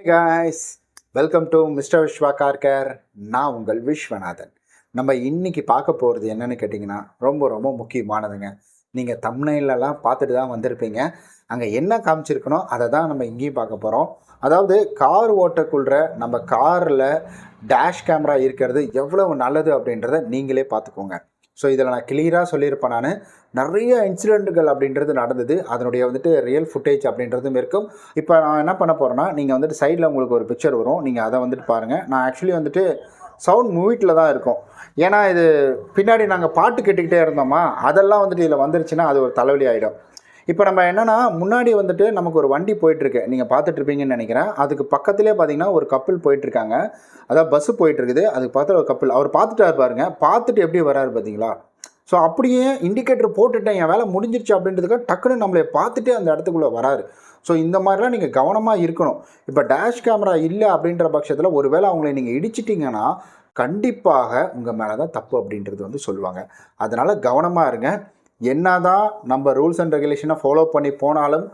Guys, welcome to mister Viswa car care. நான் உங்கள் விஸ்வநாதன். நம்ம இன்னைக்கு பார்க்க போகிறது என்னன்னு கேட்டிங்கன்னா, ரொம்ப ரொம்ப முக்கியமானதுங்க. நீங்கள் தம்ப்நெயிலெல்லாம் பார்த்துட்டு தான் வந்திருப்பீங்க. அங்கே என்ன காமிச்சிருக்கணும் அதை தான் நம்ம இங்கேயும் பார்க்க போகிறோம். அதாவது கார் ஓட்டக்குள்ள நம்ம காரில் டேஷ் கேமரா இருக்கிறது எவ்வளவு நல்லது அப்படின்றத நீங்களே பார்த்துக்கோங்க. ஸோ இதில் நான் கிளியராக சொல்லியிருப்பேன். நான் நிறைய இன்சிடெண்ட்டுகள் அப்படின்றது நடந்தது. அதனுடைய ரியல் ஃபுட்டேஜ் அப்படின்றதும் இருக்கும். இப்போ நான் என்ன பண்ண போகிறேன்னா, நீங்கள் சைடில் உங்களுக்கு ஒரு பிக்சர் வரும். நீங்கள் அதை பாருங்கள். நான் ஆக்சுவலி சவுண்ட் மூவிட்டில் தான் இருக்கும். ஏன்னா இது பின்னாடி நாங்கள் பாட்டு கேட்டுக்கிட்டே இருந்தோமா, அதெல்லாம் இதில் வந்துருச்சுன்னா அது ஒரு தலைவலி ஆகிடும். இப்போ நம்ம என்னென்னா, முன்னாடி நமக்கு ஒரு வண்டி போயிட்டுருக்கு, நீங்கள் பார்த்துட்ருப்பீங்கன்னு நினைக்கிறேன். அதுக்கு பக்கத்துலேயே பார்த்தீங்கன்னா ஒரு கப்பிள் போயிட்டுருக்காங்க. அதாவது பஸ்ஸு போயிட்டுருக்குது. அதுக்கு பக்கத்தில் ஒரு கப்பிள், அவர் பார்த்துட்டாரு பாருங்க. பார்த்துட்டு எப்படி வராரு பார்த்தீங்களா? ஸோ அப்படியே இண்டிகேட்டர் போட்டுட்டேன், என் வேலை முடிஞ்சிருச்சு அப்படின்றதுக்காக டக்குன்னு நம்மளை பார்த்துட்டு அந்த இடத்துக்குள்ளே வராரு. ஸோ இந்த மாதிரிலாம் நீங்கள் கவனமாக இருக்கணும். இப்போ டேஷ் கேமரா இல்லை அப்படின்ற பட்சத்தில் ஒரு வேளை அவங்களை நீங்கள் இடிச்சிட்டிங்கன்னா கண்டிப்பாக உங்கள் மேலே தான் தப்பு அப்படின்றது சொல்லுவாங்க. அதனால் கவனமாக இருங்க. என்னதான் நம்ம ரூல்ஸ் அண்ட் ரெகுலேஷனை ஃபாலோ பண்ணி போனாலும்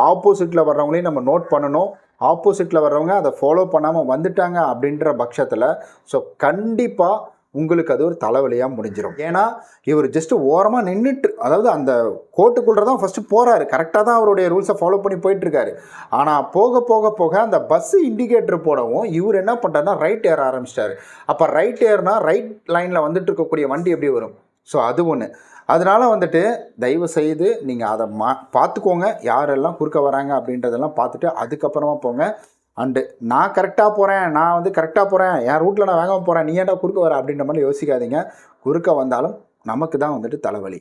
ஆப்போசிட்டில் வர்றவங்களையும் நம்ம நோட் பண்ணணும். ஆப்போசிட்டில் வர்றவங்க அதை ஃபாலோ பண்ணாமல் வந்துட்டாங்க அப்படின்ற பட்சத்தில் ஸோ கண்டிப்பாக உங்களுக்கு அது ஒரு தலைவலியாக முடிஞ்சிடும். ஏன்னா இவர் ஜஸ்ட்டு ஓரமாக நின்றுட்டு, அதாவது அந்த கோட்டுக்குள்ளே தான் ஃபஸ்ட்டு போகிறாரு. கரெக்டாக தான் அவருடைய ரூல்ஸை ஃபாலோ பண்ணி போயிட்டுருக்காரு. ஆனால் போக போக போக அந்த பஸ்ஸு இண்டிகேட்டர் போடவும் இவர் என்ன பண்ணுறாருன்னா ரைட் ஏற ஆரம்பிச்சிட்டாரு. அப்போ ரைட் ஏறினா ரைட் லைனில் வந்துட்டு இருக்கக்கூடிய வண்டி எப்படி வரும்? ஸோ அது ஒன்று. அதனால் தயவு செய்து நீங்கள் அதை பார்த்துக்கோங்க. யாரெல்லாம் குறுக்க வராங்க அப்படின்றதெல்லாம் பார்த்துட்டு அதுக்கப்புறமா போங்க. அண்டு நான் கரெக்டாக போகிறேன், நான் கரெக்டாக போகிறேன், என் ரூட்டில் நான் வேகமாக போகிறேன், நீ ஏன்டா குறுக்க வர அப்படின்ற மாதிரி யோசிக்காதீங்க. குறுக்க வந்தாலும் நமக்கு தான் தலைவலி.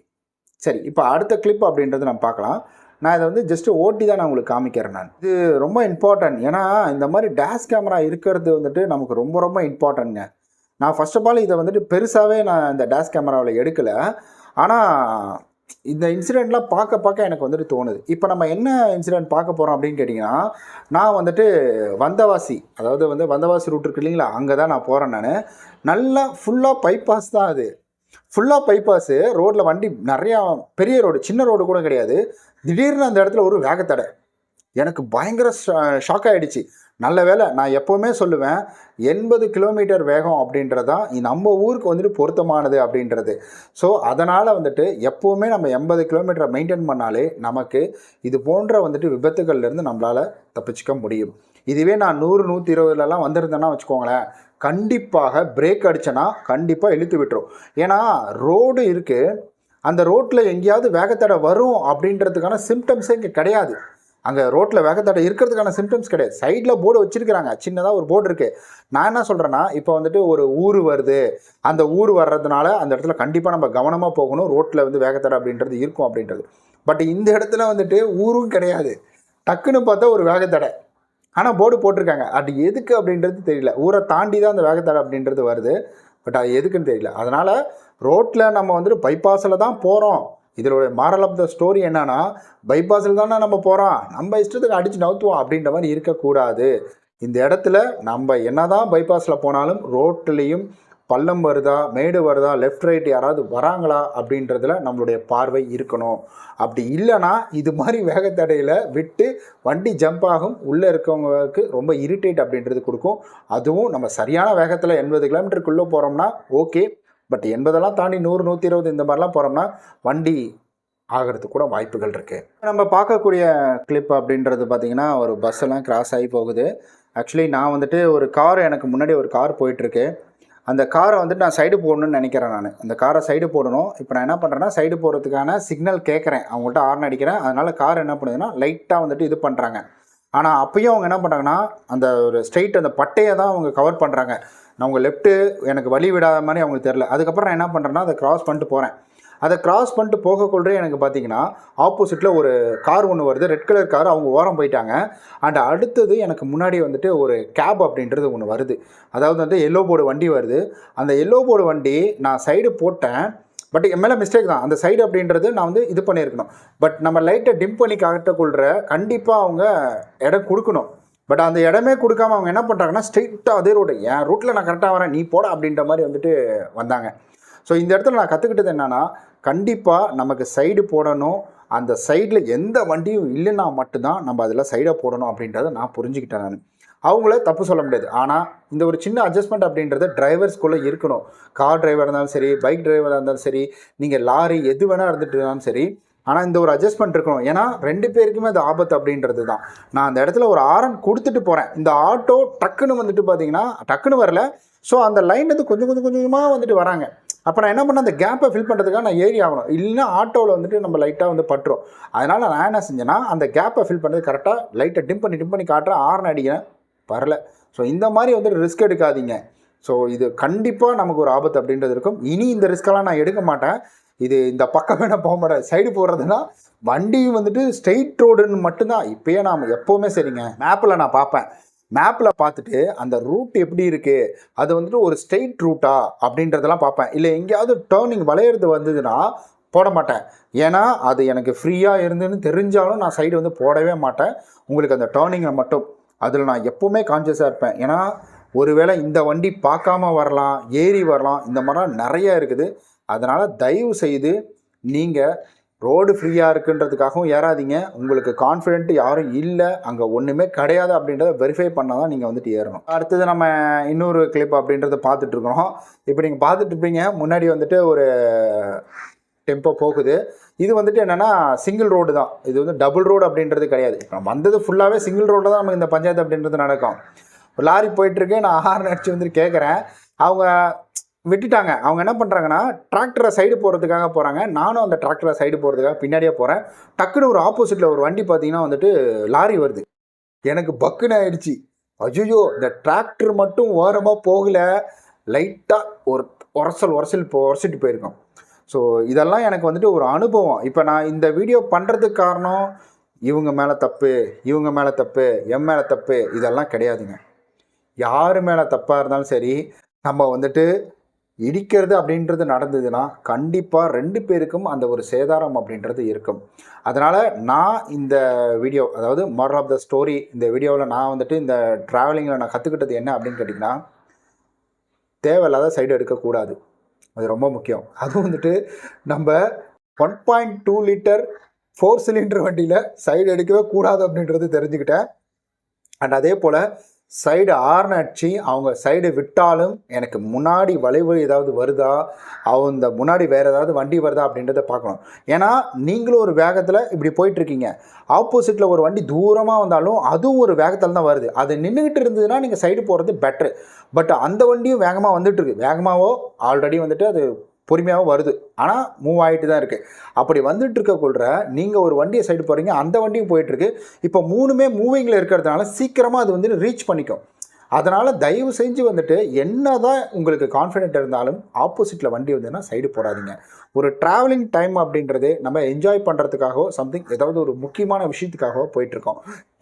சரி, இப்போ அடுத்த கிளிப் அப்படின்றது நம்ம பார்க்கலாம். நான் இதை ஜஸ்ட்டு ஓட்டி தான் நான் உங்களுக்கு காமிக்கிறேன். நான் இது ரொம்ப இம்பார்ட்டன்ட். ஏன்னா இந்த மாதிரி டேஷ் கேமரா இருக்கிறது நமக்கு ரொம்ப ரொம்ப இம்பார்ட்டன்ட்ங்க. நான் ஃபர்ஸ்ட் ஆஃப் ஆல் இதை பெருசாகவே நான் இந்த டேஷ் கேமராவில் எடுக்கலை. ஆனால் இந்த இன்சிடெண்ட்லாம் பார்க்க எனக்கு தோணுது. இப்போ நம்ம என்ன இன்சிடெண்ட் பார்க்க போகிறோம் அப்படின்னு கேட்டிங்கன்னா, நான் வந்தவாசி, அதாவது வந்தவாசி ரூட் இருக்குது இல்லைங்களா, அங்கே தான் நான் போகிறேன். நான் நல்லா ஃபுல்லாக பைபாஸ் தான். அது ஃபுல்லாக பைபாஸு. ரோட்டில் வண்டி நிறையா, பெரிய ரோடு, சின்ன ரோடு கூட கிடையாது. திடீர்னு அந்த இடத்துல ஒரு வேகத்தடை. எனக்கு பயங்கர ஷாக் ஆகிடுச்சு. நல்ல வேலை. நான் எப்போவுமே சொல்லுவேன், 80 கிலோமீட்டர் வேகம் அப்படின்றதான் நம்ம ஊருக்கு பொருத்தமானது அப்படின்றது. ஸோ அதனால் எப்போவுமே நம்ம 80 கிலோமீட்டரை மெயின்டைன் பண்ணாலே நமக்கு இது போன்ற விபத்துகள்லேருந்து நம்மளால் தப்பிச்சிக்க முடியும். இதுவே நான் 100 120லலாம் வந்திருந்தேன்னா வச்சுக்கோங்களேன், கண்டிப்பாக பிரேக் அடித்தேன்னா கண்டிப்பாக இழுத்து விட்டுரும். ஏன்னா ரோடு இருக்குது, அந்த ரோட்டில் எங்கேயாவது வேகத்தடை வரும் அப்படின்றதுக்கான சிம்டம்ஸே இங்கே கிடையாது. அங்கே ரோட்டில் வேகத்தடை இருக்கிறதுக்கான சிம்டம்ஸ் கிடையாது. சைடில் போர்டு வச்சுருக்கிறாங்க, சின்னதாக ஒரு போர்டு இருக்குது. நான் என்ன சொல்கிறேன்னா, இப்போ ஒரு ஊர் வருது, அந்த ஊர் வர்றதுனால அந்த இடத்துல கண்டிப்பாக நம்ம கவனமாக போகணும். ரோட்டில் வேகத்தடை அப்படின்றது இருக்கும் அப்படின்றது. பட் இந்த இடத்துல ஊரும் கிடையாது. டக்குன்னு பார்த்தா ஒரு வேகத்தடை, ஆனால் போர்டு போட்டிருக்காங்க. அது எதுக்கு அப்படின்றது தெரியல. ஊரை தாண்டி தான் அந்த வேகத்தடை அப்படின்றது வருது. பட் அது எதுக்குன்னு தெரியல. அதனால் ரோட்டில் நம்ம பைபாஸில் தான் போகிறோம். இதோட மாரல் ஆஃப் த ஸ்டோரி என்னன்னா, பைபாஸில் தானே நம்ம போகிறோம், நம்ம இஷ்டத்துக்கு அடித்து நவுத்துவோம் அப்படின்ற மாதிரி இருக்கக்கூடாது. இந்த இடத்துல நம்ம என்ன தான் பைபாஸில் போனாலும் ரோட்லேயும் பள்ளம் வருதா, மேடு வருதா, லெஃப்ட் ரைட் யாராவது வராங்களா அப்படின்றதுல நம்மளுடைய பார்வை இருக்கணும். அப்படி இல்லைனா இது மாதிரி வேகத்தடையில் விட்டு வண்டி ஜம்ப் ஆகும். உள்ளே இருக்கவங்களுக்கு ரொம்ப இரிட்டேட் அப்படின்றது கொடுக்கும். அதுவும் நம்ம சரியான வேகத்தில் 80 கிலோமீட்டருக்குள்ளே போகிறோம்னா ஓகே. பட் 80 தாண்டி 100 120 இந்த மாதிரிலாம் போகிறோம்னா வண்டி ஆகிறதுக்கு கூட வாய்ப்புகள் இருக்குது. நம்ம பார்க்கக்கூடிய கிளிப் அப்படின்றது பார்த்திங்கன்னா, ஒரு பஸ்ஸெல்லாம் கிராஸ் ஆகி போகுது. ஆக்சுவலி நான் ஒரு கார், எனக்கு முன்னாடி ஒரு கார் போயிட்டுருக்கு. அந்த காரை நான் சைடு போடணும்னு நினைக்கிறேன். நான் அந்த காரை சைடு போடணும். இப்போ நான் என்ன பண்ணுறேன்னா, சைடு போடுறதுக்கான சிக்னல் கேட்குறேன், அவங்கள்ட்ட ஹார்ன் அடிக்கிறேன். அதனால் கார் என்ன பண்ணுதுன்னா லைட்டாக இது பண்ணுறாங்க. ஆனால் அப்பயும் அவங்க என்ன பண்ணுறாங்கன்னா, அந்த ஒரு ஸ்ட்ரைட் அந்த பட்டையை தான் அவங்க கவர் பண்ணுறாங்க. நான் உங்கள் லெஃப்ட்டு எனக்கு வழி விடாத மாதிரி அவங்களுக்கு தெரில. அதுக்கப்புறம் நான் என்ன பண்ணுறேன்னா, அதை கிராஸ் பண்ணிட்டு போகிறேன். அதை கிராஸ் பண்ணிட்டு போகக்குள்ளே எனக்கு பார்த்திங்கன்னா ஆப்போசிட்டில் ஒரு கார் ஒன்று வருது, ரெட் கலர் கார். அவங்க ஓரம் போயிட்டாங்க. அண்ட் அடுத்தது எனக்கு முன்னாடி ஒரு கேப் அப்படின்றது ஒன்று வருது. அதாவது எல்லோ போர்டு வண்டி வருது. அந்த எல்லோ போர்டு வண்டி நான் சைடு போட்டேன். பட் என் மேலே மிஸ்டேக் தான். அந்த சைடு அப்படின்றது நான் இது பண்ணியிருக்கணும். பட் நம்ம லைட்டை டிம் பண்ணி காட்டக்குள்ள கண்டிப்பாக அவங்க இடம் கொடுக்கணும். பட் அந்த இடமே கொடுக்காம அவங்க என்ன பண்ணுறாங்கன்னா, ஸ்ட்ரெயிட்டாக அதே ரோடு, என் ரூட்டில் நான் கரெக்டாக வரேன், நீ போட அப்படின்ற மாதிரி வந்தாங்க. ஸோ இந்த இடத்துல நான் கற்றுக்கிட்டது என்னென்னா, கண்டிப்பாக நமக்கு சைடு போடணும். அந்த சைடில் எந்த வண்டியும் இல்லைன்னா மட்டும்தான் நம்ம அதில் சைடை போடணும் அப்படின்றத நான் புரிஞ்சுக்கிட்டேன். நான் அவங்கள தப்பு சொல்ல முடியாது. ஆனால் இந்த ஒரு சின்ன அட்ஜஸ்ட்மெண்ட் அப்படின்றது டிரைவர்ஸ்குள்ளே இருக்கணும். கார் டிரைவராக இருந்தாலும் சரி, பைக் டிரைவராக இருந்தாலும் சரி, நீங்கள் லாரி எது வேணால் இருந்துட்டு இருந்தாலும் சரி, ஆனால் இந்த ஒரு அட்ஜஸ்ட்மெண்ட் இருக்கணும். ஏன்னா 2 பேருக்குமே அது ஆபத்து அப்படின்றது தான். நான் அந்த இடத்துல ஒரு ஆரன் கொடுத்துட்டு போகிறேன். இந்த ஆட்டோ டக்குன்னு வந்துட்டு பார்த்தீங்கன்னா டக்குன்னு வரல. ஸோ அந்த லைன் வந்து கொஞ்சம் கொஞ்சம் கொஞ்சமாக வந்துட்டு வராங்க. அப்போ நான் என்ன பண்ணேன், அந்த கேப்பை ஃபில் பண்ணுறதுக்காக நான் ஏறி ஆகணும். இல்லைன்னா ஆட்டோவில் வந்துட்டு நம்ம லைட்டாக வந்து பட்டுரும். அதனால் நான் என்ன செஞ்சேன்னா, அந்த கேப்பை ஃபில் பண்ணுறது கரெக்டாக லைட்டை டிம் பண்ணி காட்டுறேன், ஆரன் அடிக்கிறேன், வரல. ஸோ இந்த மாதிரி வந்துட்டு ரிஸ்க் எடுக்காதீங்க. ஸோ இது கண்டிப்பாக நமக்கு ஒரு ஆபத்து அப்படின்றது இருக்கும். இனி இந்த ரிஸ்க்கெல்லாம் நான் எடுக்க மாட்டேன். இது இந்த பக்கமே நான் போக மாட்டேன். சைடு போடுறதுன்னா வண்டி வந்துட்டு ஸ்ட்ரெயிட் ரோடுன்னு மட்டும்தான். இப்போயே நான் எப்போவுமே சரிங்க, மேப்பில் நான் பார்ப்பேன். மேப்பில் பார்த்துட்டு அந்த ரூட் எப்படி இருக்குது, அது வந்துட்டு ஒரு ஸ்ட்ரெயிட் ரூட்டா அப்படின்றதெல்லாம் பார்ப்பேன். இல்லை எங்கேயாவது டேர்னிங் வளையிறது வந்ததுன்னா போட மாட்டேன். ஏன்னா அது எனக்கு ஃப்ரீயாக இருந்துன்னு தெரிஞ்சாலும் நான் சைடு வந்து போடவே மாட்டேன். உங்களுக்கு அந்த டேர்னிங்கில் மட்டும் அதில் நான் எப்போவுமே கான்ஷியஸாக இருப்பேன். ஏன்னா ஒருவேளை இந்த வண்டி பார்க்காம வரலாம், ஏறி வரலாம், இந்த மாதிரிலாம் நிறையா இருக்குது. அதனால் தயவு செய்து நீங்கள் ரோடு ஃப்ரீயாக இருக்குன்றதுக்காகவும் ஏறாதீங்க. உங்களுக்கு கான்ஃபிடென்ட் யாரும் இல்லை, அங்கே ஒன்றுமே கிடையாது அப்படின்றத வெரிஃபை பண்ணால் தான் நீங்கள் வந்துட்டு ஏறணும். அடுத்தது நம்ம இன்னொரு கிளிப் அப்படின்றத பார்த்துட்ருக்கோம். இப்போ நீங்கள் பார்த்துட்ருப்பீங்க, முன்னாடி வந்துட்டு ஒரு டெம்போ போகுது. இது வந்துட்டு என்னென்னா சிங்கிள் ரோடு தான். இது வந்து டபுள் ரோடு அப்படின்றது கிடையாது. இப்போ வந்தது ஃபுல்லாகவே சிங்கிள் ரோடு தான் நமக்கு இந்த பஞ்சாயத்து அப்படின்றது நடக்கும். ஒரு லாரி போயிட்டுருக்கு, நான் ஹார்ன் அடிச்சு வந்துட்டு கேட்குறேன். அவங்க விட்டுட்டாங்க. அவங்க என்ன பண்ணுறாங்கன்னா, டிராக்டரை சைடு போகிறதுக்காக போகிறாங்க. நானும் அந்த டிராக்டரை சைடு போகிறதுக்காக பின்னாடியே போகிறேன். டக்குன்னு ஒரு ஆப்போசிட்டில் ஒரு வண்டி பார்த்தீங்கன்னா வந்துட்டு லாரி வருது. எனக்கு பக்குன்னு ஆயிடுச்சு. ஐயோ, இந்த டிராக்டர் மட்டும் ஓரமாக போகலை, லைட்டாக ஒரு உரசிட்டு போயிருக்கோம். ஸோ இதெல்லாம் எனக்கு வந்துட்டு ஒரு அனுபவம். இப்போ நான் இந்த வீடியோ பண்ணுறதுக்கு காரணம் இவங்க மேலே தப்பு, இவங்க மேலே தப்பு, என் மேலே தப்பு, இதெல்லாம் கிடையாதுங்க. யார் மேலே தப்பாக இருந்தாலும் சரி, நம்ம வந்துட்டு இடிக்கிறது அப்படின்றது நடந்ததுன்னா கண்டிப்பாக 2 பேருக்கும் அந்த ஒரு சேதாரம் அப்படின்றது இருக்கும். அதனால் நான் இந்த வீடியோ, அதாவது மாரல் ஆஃப் த ஸ்டோரி, இந்த வீடியோவில் நான் வந்துட்டு இந்த ட்ராவலிங்கில் நான் கற்றுக்கிட்டது என்ன அப்படின்னு கேட்டிங்கன்னா, தேவையில்லாத சைடு எடுக்கக்கூடாது. அது ரொம்ப முக்கியம். அதுவும் வந்துட்டு நம்ம 1.2 லிட்டர் 4 சிலிண்டர் வண்டியில் சைடு எடுக்கவே கூடாது அப்படின்றது தெரிஞ்சுக்கிட்டேன். அண்ட் அதே போல் சைடு ஹார்ன் அடிச்சு அவங்க சைடு விட்டாலும் எனக்கு முன்னாடி வளைவு ஏதாவது வருதா, அவங்க முன்னாடி வேறு ஏதாவது வண்டி வருதா அப்படின்றத பார்க்கணும். ஏன்னா நீங்களும் ஒரு வேகத்தில் இப்படி போயிட்டுருக்கீங்க, ஆப்போசிட்டில் ஒரு வண்டி தூரமாக வந்தாலும் அதுவும் ஒரு வேகத்தில் தான் வருது. அது நின்றுக்கிட்டு இருந்ததுன்னா நீங்கள் சைடு போகிறது பெட்ரு. பட் அந்த வண்டியும் வேகமாக வந்துட்டுருக்கு, வேகமாகவோ ஆல்ரெடி வந்துட்டு அது பொறுமையாகவும் வருது, ஆனால் மூவ் ஆகிட்டு தான் இருக்குது. அப்படி வந்துட்டு இருக்கக்குள்ள நீங்கள் ஒரு வண்டியை சைடு போகிறீங்க, அந்த வண்டியும் போயிட்டுருக்கு. இப்போ 3மே மூவிங்கில் இருக்கிறதுனால சீக்கிரமாக அது வந்துட்டு ரீச் பண்ணிக்கும். அதனால் தயவு செஞ்சு வந்துட்டு என்ன தான் உங்களுக்கு கான்ஃபிடென்ட் இருந்தாலும் ஆப்போசிட்டில் வண்டி வந்ததுன்னா சைடு போடாதீங்க. ஒரு ட்ராவலிங் டைம் அப்படின்றது நம்ம என்ஜாய் பண்ணுறதுக்காகவோ சம்திங் ஏதாவது ஒரு முக்கியமான விஷயத்துக்காகவோ போயிட்டுருக்கோம்.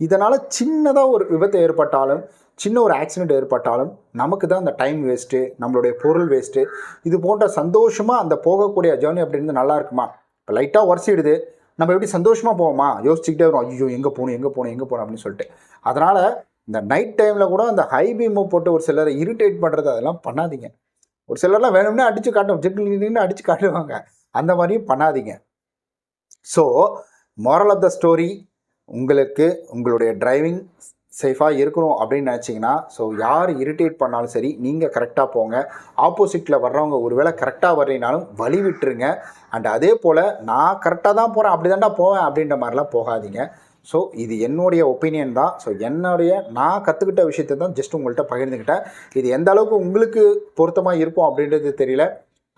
இதனால் சின்னதாக ஒரு விபத்து ஏற்பட்டாலும், சின்ன ஒரு ஆக்சிடெண்ட் ஏற்பட்டாலும் நமக்கு தான் அந்த டைம் வேஸ்ட்டு, நம்மளுடைய பொருள் வேஸ்ட்டு. இது போன்ற சந்தோஷமாக அந்த போகக்கூடிய ஜேர்னி அப்படின்றது நல்லா இருக்குமா? இப்போ லைட்டாக உரசிடுது, நம்ம எப்படி சந்தோஷமாக போவோமா? யோசிச்சுக்கிட்டே வரும், ஐயோ எங்கே போகணும் அப்படின்னு சொல்லிட்டு. அதனால் இந்த நைட் டைமில் கூட அந்த ஹை பீமை போட்டு ஒரு சிலரை இரிட்டேட் பண்ணுறது அதெல்லாம் பண்ணாதீங்க. ஒரு சிலர்லாம் வேணும்னே அடித்து காட்டும், ஜிட்டு அடித்து காட்டுவாங்க. அந்த மாதிரியும் பண்ணாதீங்க. So moral of the story, உங்களுக்கு உங்களுடைய டிரைவிங் சேஃபாக இருக்கணும் அப்படின்னு நினச்சிங்கன்னா, ஸோ யார் இரிட்டேட் பண்ணாலும் சரி, நீங்கள் கரெக்டாக போங்க. ஆப்போசிட்டில் வர்றவங்க ஒருவேளை கரெக்டாக வரலைனாலும் வழி விட்டுருங்க. அண்ட் அதே போல் நான் கரெக்டாக தான் போகிறேன், அப்படி தான்டா போவேன் அப்படின்ற மாதிரிலாம் போகாதீங்க. ஸோ இது என்னுடைய ஒப்பீனியன் தான். ஸோ நான் கற்றுக்கிட்ட விஷயத்தை தான் ஜஸ்ட் உங்கள்கிட்ட பகிர்ந்துக்கிட்டேன். இது எந்த அளவுக்கு உங்களுக்கு பொருத்தமாக இருக்கும் அப்படின்றது தெரியல.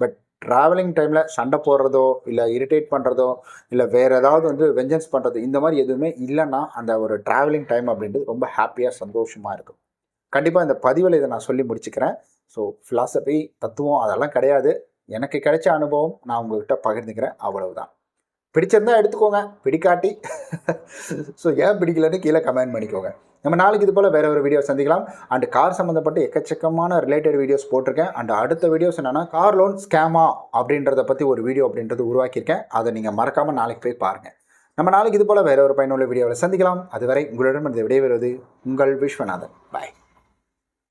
பட் ட்ராவலிங் டைமில் சண்டை போடுறதோ, இல்லை இரிட்டேட் பண்ணுறதோ, இல்லை வேறு ஏதாவது வந்து வெஞ்சன்ஸ் பண்ணுறது, இந்த மாதிரி எதுவுமே இல்லைன்னா அந்த ஒரு ட்ராவலிங் டைம் அப்படின்றது ரொம்ப ஹாப்பியாக சந்தோஷமாக இருக்கும். கண்டிப்பாக இந்த பதிவில் இதை நான் சொல்லி முடிச்சுக்கிறேன். ஸோ ஃபிலாசபி, தத்துவம் அதெல்லாம் கிடையாது. எனக்கு கிடைச்ச அனுபவம் நான் உங்கள்கிட்ட பகிர்ந்துக்கிறேன், அவ்வளவுதான். பிடிச்சிருந்தா எடுத்துக்கோங்க, பிடிக்காட்டி ஸோ ஏன் பிடிக்கலன்னு கீழே கமெண்ட் பண்ணிக்கோங்க. நம்ம நாளைக்கு இது போல் வேறு ஒரு வீடியோ சந்திக்கலாம். அண்ட் கார் சம்மந்தப்பட்ட எக்கச்சக்கமான ரிலேட்டட் வீடியோஸ் போட்டிருக்கேன். அண்ட் அடுத்த வீடியோஸ் என்னென்னா கார் லோன் ஸ்கேமா அப்படின்றத பற்றி ஒரு வீடியோ அப்படின்றது உருவாக்கியிருக்கேன். அதை நீங்கள் மறக்காமல் நாளைக்கு போய் பாருங்கள். நம்ம நாளைக்கு இது போல் வேறு ஒரு பயனுள்ள வீடியோவில் சந்திக்கலாம். அதுவரை உங்களிடம் விடைபெறுவது உங்கள் விஸ்வநாதன். பாய்.